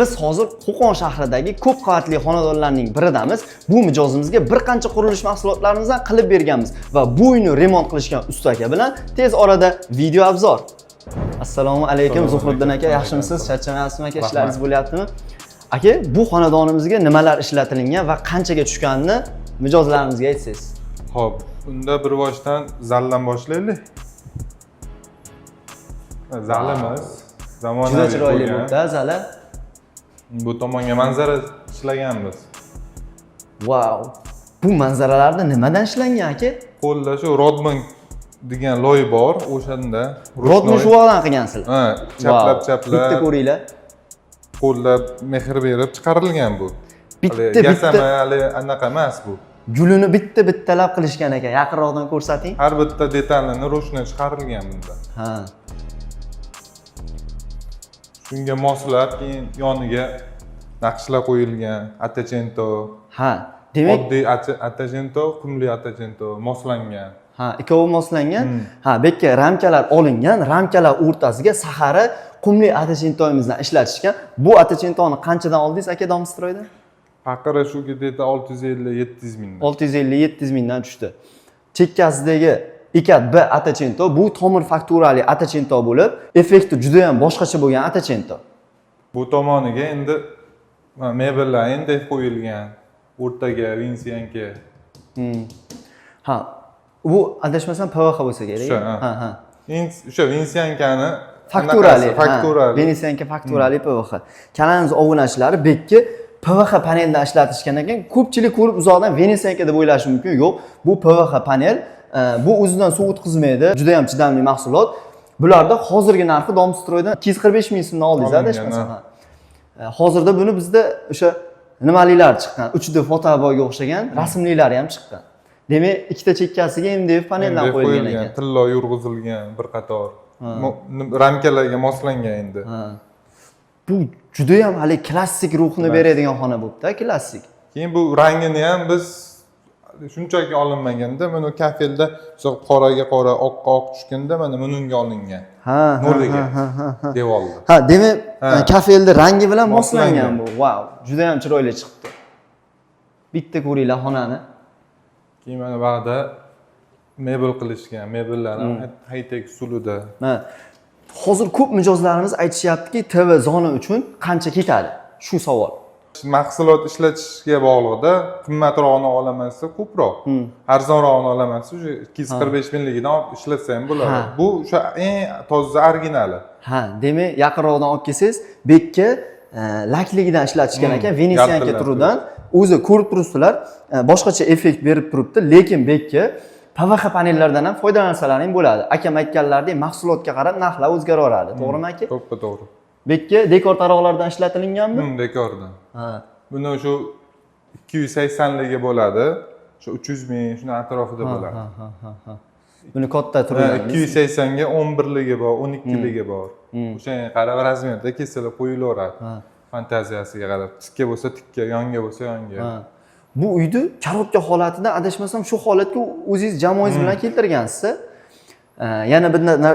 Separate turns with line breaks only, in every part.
Biz hozir Qo'qon shahridagi ko'p qavatli xonadonlarning biridamiz. Bu mijozimizga bir qancha qurilish mahsulotlarimizdan qilib berganmiz va bu uyni remont qilishgan usta aka bilan tez orada video obzor. Assalomu alaykum Zuhriddin aka, yaxshimisiz? Charchamayapsizmi aka? Ishlaringiz bo'lyaptimi? Aka, bu xonadonimizga nimalar ishlatilgan va qanchaga tushganini mijozlarimizga aytsangiz.
Xo'p, unda bir boshdan zaldan boshlaylik. Zalimiz zamonaviy.
Juda chiroyli bo'ldi, zali.
Bu tomonga manzara ishlaganmiz.
Wow. Bu manzaralarda nimadan ishlangan aka?
Qo'lda shu Rodman degan loy bor, o'shanda
Rodman shuvoqdan qilgansizlar.
Ha, chaplab.
Bitta ko'ringlar.
Qo'lda mehr berib chiqarilgan bu.
Bitta
yasamali anaqa emas bu.
Gulini bittalab qilishgan ekan. Yaqinroqdan ko'rsating.
Har bitta detalini ro'shni chiqarilgan bunda.
Ha.
Shunga moslab keyin yoniga naqshlar qo'yilgan, attachento.
Ha, demak
oddiy attachento, qumli attachento moslangan.
Ha, ikkovi moslangan. Ha, bu yerga ramkalar olingan, ramkalar o'rtasiga sahari qumli attachentoimizdan ishlatishgan. Bu attachentoni qanchadan oldingiz aka Domstroydan?
Faqiri shu gedeta 650-700 mingdan.
650-700 mingdan tushdi. Chekkasidagi ikat B attachento bu tomir fakturali attachento bo'lib, effekti juda ham boshqacha bo'lgan attachento.
Bu tomoniga endi mebellar endi qo'yilgan. O'rtaga vinsiyanka.
Ha, bu adashmasam PVH bo'lsa kerak.
Ha. O'sha vinsiyankani
fakturali. Vinsiyanka fakturali PVH. Kanalimiz obunachilari bekki PVH paneldan ishlatishgan ekan. Ko'pchilik ko'rib uzoqdan vinsiyanka deb o'ylashi mumkin. Yo'q, bu PVH panel. Bu o'zidan suv o'tkazmaydi. Juda ham chidamli mahsulot. Bularda hozirgi narxi Domstroydan 245 ming so'mdan oldingiz adashmasam. Hozirda buni bizda o'sha nimalilar chiqqan. 3D fotoboga o'xshagan rasmlilari ham chiqqan. Demak, ikkita chekkasiga MDF paneldan qo'yilgan ekan.
Tillo yurg'izilgan bir qator. Ramkalarga moslangan endi.
Bu juda ham hali klassik ruhni beradigan xona bo'libdi, klassik.
Keyin bu rangini ham biz shunchaki olinmaganda, mana kafelda qoraga qora, oqqa oq tushganda mana bunga olingan. Nuriga. Devorda.
Ha, demak, kafelda rangi bilan moslangan bu. Wow, juda ham chiroyli chiqdi. Bitta ko'ringlar xonani.
Keyin mana bu yerda mebel qilishgan, mebellar ham high-tech usulida.
Ha. Hozir ko'p mijozlarimiz aytishyaptiki, TV zona uchun qancha ketadi? Shu savol.
Mahsulot ishlatishga bog'liqda qimmatrog'ini olamansa ko'proq, arzonrog'ini olamansa o'sha 245 mingligidan olib ishlatsa ham bo'ladi. Bu o'sha eng toza originali. Ha,
demak, yaqinroqdan olib kelsangiz, bekka lakligidan ishlatishgan ekan, Venesiyanka turidan. O'zi ko'rib turibsizlar, boshqacha effekt berib turibdi, lekin bekka PVH panellardan ham foydalansalaring bo'ladi. Akam aytganlaridek, mahsulotga qarab narxlar o'zgaraveradi, to'g'rimi aka?
To'g'ri.
Bekka dekor taroqlardan ishlatilinganmi?
Dekordan. Ha. Buni shu 280 ligi bo'ladi. Shu 300 ming shuna atrofida bo'ladi.
Buni katta turadi.
280 ga 11 ligi bor, 12 ligi bor. O'shanga qarab razmerda kesilib qo'yilaveradi. Fantaziyasiga qarab, tikka bo'lsa tikka, yonga bo'lsa yonga.
Bu uyni karotka holatidan adashmasam shu holatga o'zingiz jamoangiz bilan keltirgansiz. Yana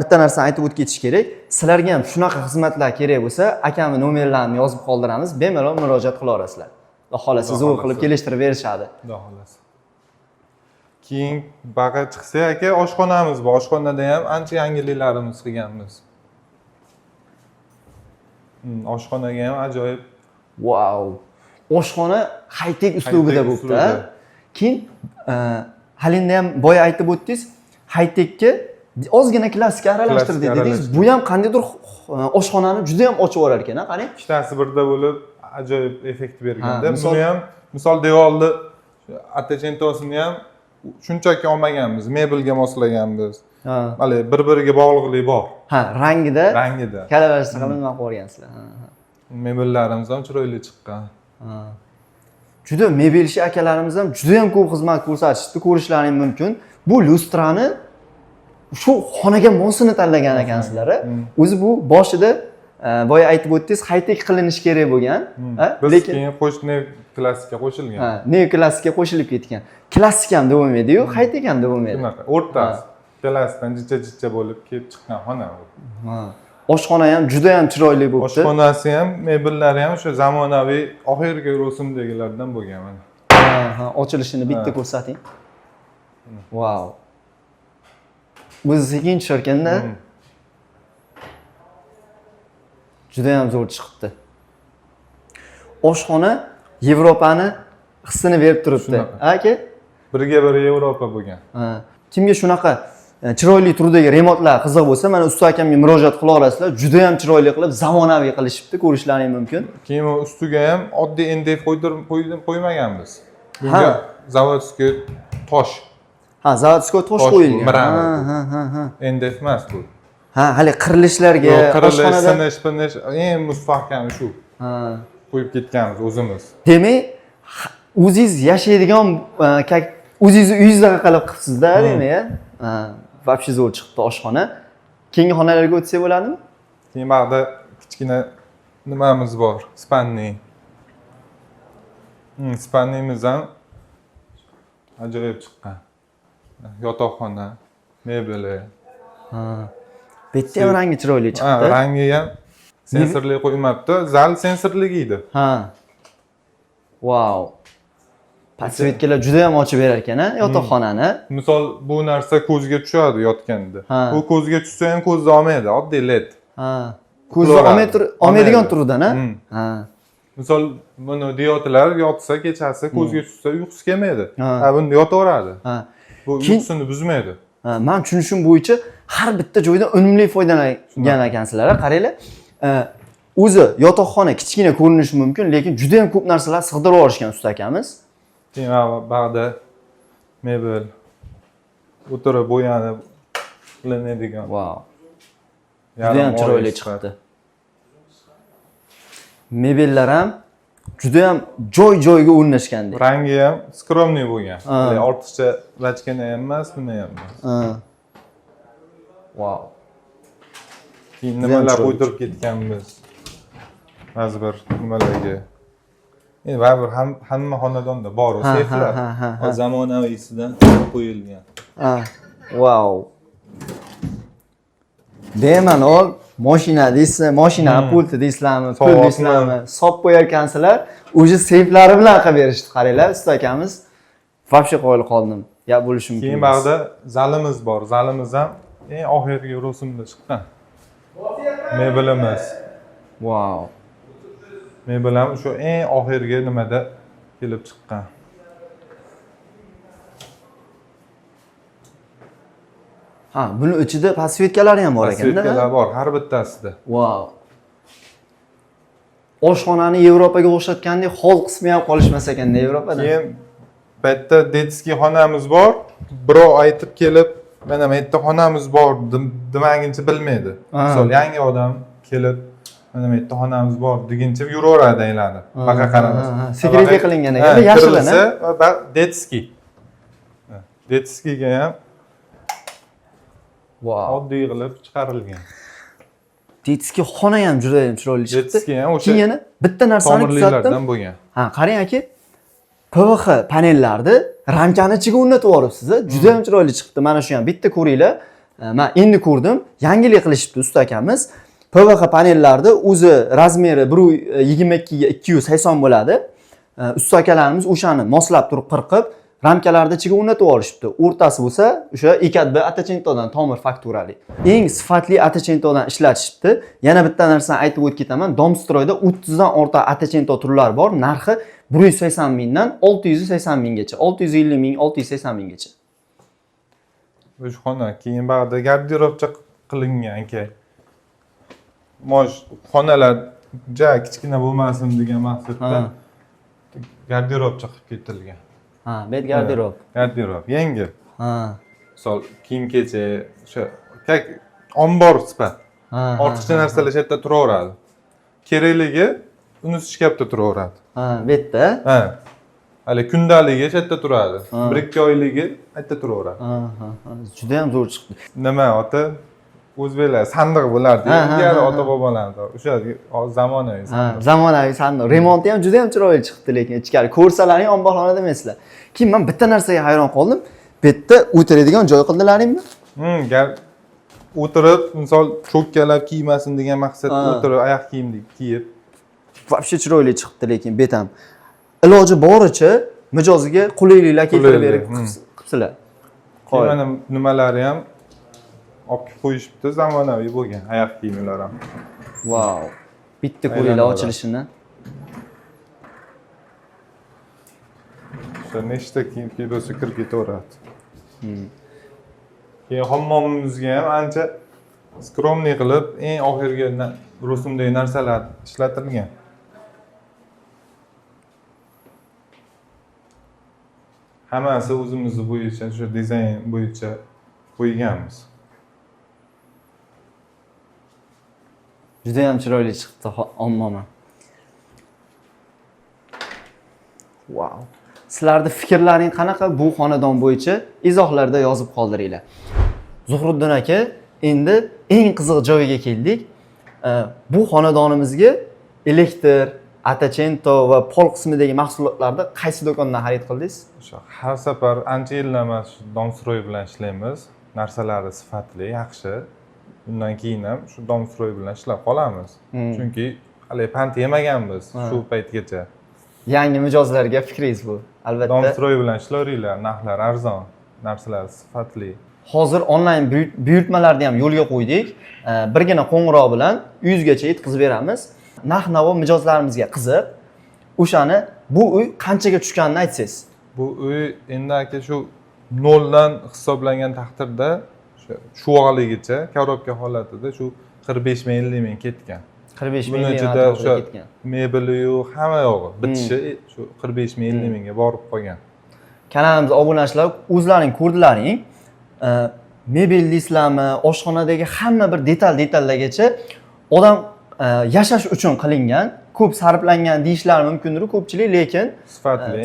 bitta narsani aytib o'tib ketish kerak. Sizlarga ham shunaqa xizmatlar kerak bo'lsa, akamning nomerlarini yozib qoldiramiz, bemalol murojaat qila olasizlar. Xudo xolasa zo'r qilib kelishtirib berishadi.
Xudo xolasa. Keyin baqa chiqsa aka, oshxonamiz bor. Oshxonada ham ancha yangiliklarimiz qilganmiz. Oshxonaga ham ajoyib.
Wow. Oshxona high-tech uslubida bo'libdi. Keyin halinda ham boya aytib o'tdingiz, high-techga ozgina klassika aralashtirdik dedingiz. Bu ham qandaydir oshxonani juda ham ochib yuborar ekan, qarang.
Ikkitasi birda bo'lib ajoyib effekt berganda, buni ham misol devorni attachentosini ham shunchaki olmaganmiz, mebelga moslaganmiz. Hali bir-biriga bog'liqlik bor.
Ha, rangida. Kalaversa qilinib qo'ygansizlar.
Mebellarimiz ham chiroyli chiqqan.
Juda mebelchi akalarimiz ham juda ham ko'p xizmat ko'rsatishdi, ko'rishlaring mumkin. Bu lustrani shu xonaga mosini tanlagan ekansizlar. O'zi bu boshida boya aytib o'tdingiz, high-tech qilinishi kerak bo'lgan,
lekin keyin qo'shni klassika qo'shilgan.
Ne klassika qo'shilib ketgan. Klassik ham bo'lmaydi-yu, high-tech ham bo'lmaydi.
Shunaqa, o'rtasi. Klassdan jicha-jicha bo'lib kelib chiqqan xona bu.
Oshxona ham juda ham chiroyli bo'libdi.
Oshxonasi ham, mebellari ham o'sha zamonaviy oxirgi rusumdagilardan bo'lgan mana.
Ha, ochilishini bitta ko'rsating. Wow. O'zi sekin tushar-ekanda. Juda ham zo'r chiqibdi. Oshxona Yevropani hissini berib turibdi. Aka?
Birga bir Yevropa bo'lgan.
Kimga shunaqa chiroyli turdagi remontlar qiziq bo'lsa, mana usta akamga murojaat qila olasizlar. Juda ham chiroyli qilib, zamonaviy qilishibdi, ko'rishlaring mumkin.
Keyin ustiga ham oddiy NDF qo'ymaganmiz. Bunga zavodskiy tosh.
Ha, zavodskiy tosh qo'yilgan.
Ha. NDF emas bu.
Ha, hali qirilishlarga,
oshxonada sinish, eng mustahkami shu. Ha. Qo'yib ketganmiz o'zimiz.
Demak, o'zingiz yashaydigan o'zingizni uyingizda qilib qilibsiz-da, demak, ha. Вообще zo'r chiqibdi oshxona. Keyingi xonalarga o'tsak bo'ladimi?
Keyin ba'da kichkina nimamiz bor, spanni. Spannimiz ham ajoyib chiqqan. Yotoqxona, mebeli.
Ha. Bitta ham rangi chiroyli chiqdi.
Ha, rangi ham sensorli qo'ymabdi. Zal sensorligi edi.
Ha. Wow. Podsvetkalar juda ham ochib berar ekan, yotoqxonani.
Misol bu narsa ko'zga tushadi yotganda. Bu ko'zga tushsa ham ko'zni olmaydi, oddiy LED.
Ha. Ko'zni olmaydigan turdan, ha.
Misol buni diodlar yotsa kechasi ko'zga tushsa uyqusi kelmaydi. Ha, bunda yotaveradi. Ha. Bu uyqusini buzmaydi.
Men tushunishim bo'yicha har bitta joydan unumli foydalangan ekansizlar, qaranglar. O'zi yotoqxona kichkina ko'rinishi mumkin, lekin juda ham ko'p narsalar sig'dirib yuborishgan usta akamiz.
Keyin ba'da mebel o'tirib bo'yanib qilinadigan.
Wow. Juda ham chiroyli chiqdi. Mebellar ham juda ham joy-joyga o'rnashgandek.
Rangi ham skromniy bo'lgan. Ortiqcha vachkana ham emas, buni ham emas.
Wow.
Keyin nimalar qo'ydirib ketganmiz. Ba'zi bir nimalarga. Endi baribir hamma xonadonda bor u seyflar. Zamonaviysidan qo'yilgan.
Wow. Bemalol mashina deysiz, mashina pulti deysizlarmi, pul deysizlarmi, sop qo'yarkansizlar, o'sha seyflari bilan qilib berishdi. Qaranglar, usta akamiz. Вообще qo'yil qoldim. Ya bo'lishi mumkin.
Keyin ba'da zalimiz bor. Zalimiz ham eng oxirgi rusumda chiqqan. Mebelimiz.
Wow.
Mebel ham shu eng oxirgi nimada kelib chiqqan.
Ha, buni ichida podsvetkalari ham bor ekan-da.
Podsvetkalar bor har bittasida.
Wow. Oshxonani Yevropaga o'xshatgandek hol qismi ham qolishmas ekanda Yevropada.
Keyin bu yerda detskiy xonamiz bor. Birov aytib kelib, mana bu yerda xonamiz bor demaguncha bilmaydi. Misol yangi odam kelib, mana bu yerda xonamiz bor deguncha yuraveradi aylanib. Baqa qaramas.
Sekretga qilingan ekan, yashirin.
Va detskiy. Detskiyga ham oddiy qilib chiqarilgan.
Detskiy xona ham juda ham chiroyli chiqdi.
Detskiy ham o'sha
keyin bitta narsani
tuzatdim bo'lgan.
Ha, qarang aka. PVX panellarni ramkani ichiga o'rnatib yuboribsiz. Juda ham chiroyli chiqdi. Mana shu ham bitta ko'ringlar. Men endi ko'rdim. Yangilik qilishibdi usta akamiz. PVX panellarni o'zi razmeri 1.22 ga 280 bo'ladi. Usta akalarimiz o'shani moslab turib qirqib, ramkalarni ichiga o'rnatib olishibdi. O'rtasi bo'lsa, o'sha EKB atachentodan tomir fakturali. Eng sifatli atachentodan ishlatishibdi. Yana bitta narsani aytib o'tib ketaman. Domstroyda 30 dan ortiq atachento turlari bor. Narxi 180 mingdan 680 minggacha, 650 ming, 680 minggacha.
Bu xona keyin ba'da garderobcha qilingan aka. Mosh xonalar ja kichkina bo'lmasin degan maqsadda garderobcha qilib ketilgan.
Ha, bet garderob.
Garderob yangi.
Ha.
Misol kiyim-kecha o'sha ombor sifat. Ortiqcha narsalar shu yerda turaveradi. Kerakligi uni shkafda turaveradi.
Ha, betda.
Ha. Hali kundaligi shu yerda turadi. 1-2 oyligi yerda turaveradi.
Juda ham zo'r chiqdi.
Nima ota o'zbeklar sandiq bo'lardi. Ilgari ota-bobolarida o'sha zamonaviy sandiq.
Zamonaviy sandiq. Remonti ham juda ham chiroyli chiqdi, lekin ichkari ko'rsalaring omborxona demaysizlar. Keyin men bitta narsaga hayron qoldim. Bu yerda o'tiradigan joy qildilaringmi?
o'tirib, misol cho'kkalab kiymasin degan maqsadda o'tirib, oyoq kiyimdek kiyib.
Вообще chiroyli chiqibdi lekin betam. Iloji boricha mijoziga qulayliklar keltirib berib qilibsizlar.
Mana nimalari ham olib qo'yishibdi, zamonaviy bo'lgan oyoq kiyimlar ham.
Vau. Bitta ko'ringlar ochilishini.
O'sha nechta kiyim bo'lsa kirib ketaveradi. Keyin hammomimizga ham ancha skromniy qilib, eng oxirgi rusumdagi narsalar ishlatilgan. Hammasi o'zimizni bo'yicha, shu dizayn bo'yicha qo'yganmiz.
Juda ham chiroyli chiqdi ommoma. Wow. Sizlarning fikrlaring qanaqa bu xonadon bo'yicha izohlarda yozib qoldiringlar. Zuhriddin aka, endi eng qiziq joyiga keldik. Bu xonadonimizga elektr, Atacento va pol qismidagi mahsulotlarni qaysi do'kondan xarid qildingiz?
O'sha har safar ancha yillar shu Domstroy bilan ishlaymiz. Narsalari sifatli, yaxshi. Undan keyin ham shu Domstroy bilan ishlab qolamiz. Chunki hali pand yemaganmiz shu paytgacha.
Yangi mijozlarga fikringiz bu. Albatta.
Domstroy bilan ishlayveringlar, narxlar arzon, narsalar sifatli.
Hozir onlayn buyurtmalarni ham yo'lga qo'ydik. Birgina qo'ng'iroq bilan uyingizgacha yetkazib beramiz. Narx-navo mijozlarimizga qiziq. O'shani bu uy qanchaga tushganini aytsangiz.
Bu uy endi aka shu noldan hisoblangan taqdirda shu vaqtgacha korobka holatida shu 45 ming 50 ming ketgan.
45 ming
ketgan. Mebeli-yu hamma yo'g'i bitishi shu 45 ming 50 mingga borib qolgan.
Kanalimizga obunachilar o'zlaring ko'rdilaring. Mebel deysizlarmi, oshxonadagi hamma bir detallargacha odam yashash uchun qilingan, ko'p sarflangan deyishlari mumkindir ko'pchilik, lekin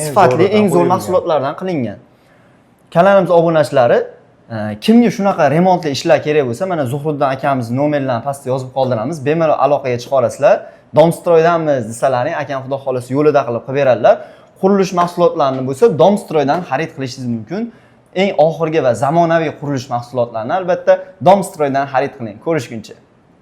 sifatli eng zo'r mahsulotlardan qilingan. Kanalimiz obunachilari kimga shunaqa remontli ishlar kerak bo'lsa, mana Zuhriddin akamizning nomerlarini pastda yozib qoldiramiz. Bemalol aloqaga chiqa olasizlar. Domstroydanmiz desalaring, akam xudo xolasa yo'lida qilib beradilar. Qurilish mahsulotlarini bo'lsa, Domstroydan xarid qilishingiz mumkin. Eng oxirgi va zamonaviy qurilish mahsulotlarini albatta Domstroydan xarid qiling. Ko'rishguncha.